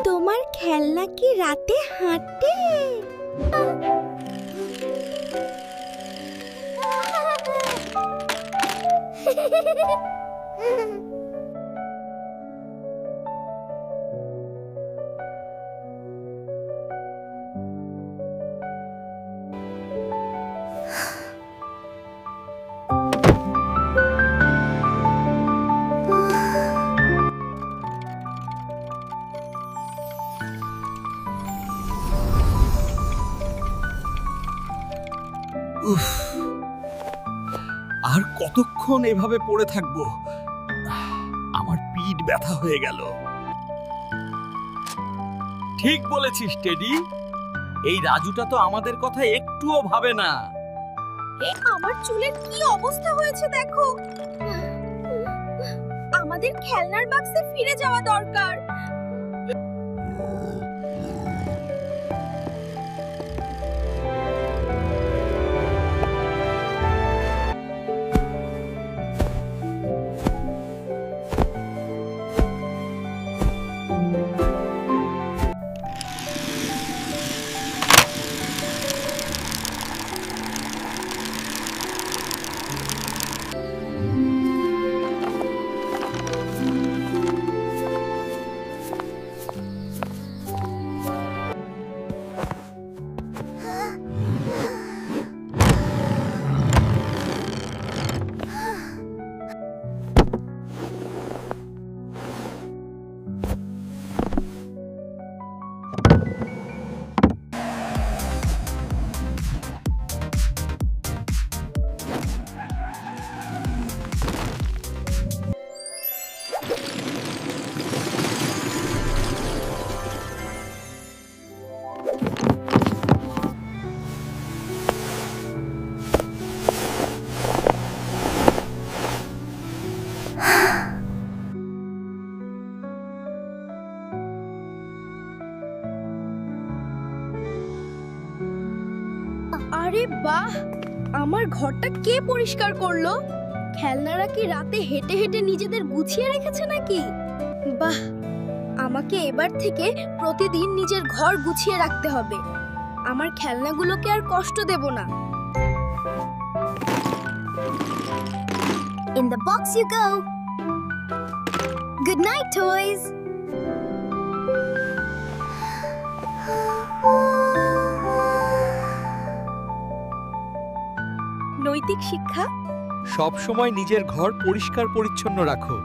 তোমার খেলনা কি রাতে হাঁটে? উফ, আর কতক্ষণ এভাবে পড়ে থাকবো? আমার পিঠ ব্যথা হয়ে গেল। ঠিক বলেছিস টেডি, এই রাজুটা তো আমাদের কথা একটুও ভাবে না। আমার চুলের কি অবস্থা হয়েছে দেখো। আমাদের খেলনার বাক্সে ফিরে যাওয়া দরকার। আরে বাহ, আমার ঘরটা কে পরিষ্কার করলো? খেলনারা কি রাতে হেঁটে হেঁটে নিজেদের গুছিয়ে রেখেছে নাকি? বাহ, আমাকে এবার থেকে প্রতিদিন নিজের ঘর গুছিয়ে রাখতে হবে। আমার খেলনাগুলোকে আর কষ্ট দেব না। In the box you go. Good night, toys. নৈতিক শিক্ষা: সব সময় নিজের ঘর পরিষ্কার পরিচ্ছন্ন রাখো।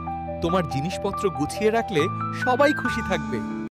তোমার জিনিসপত্র গুছিয়ে রাখলে সবাই খুশি থাকবে।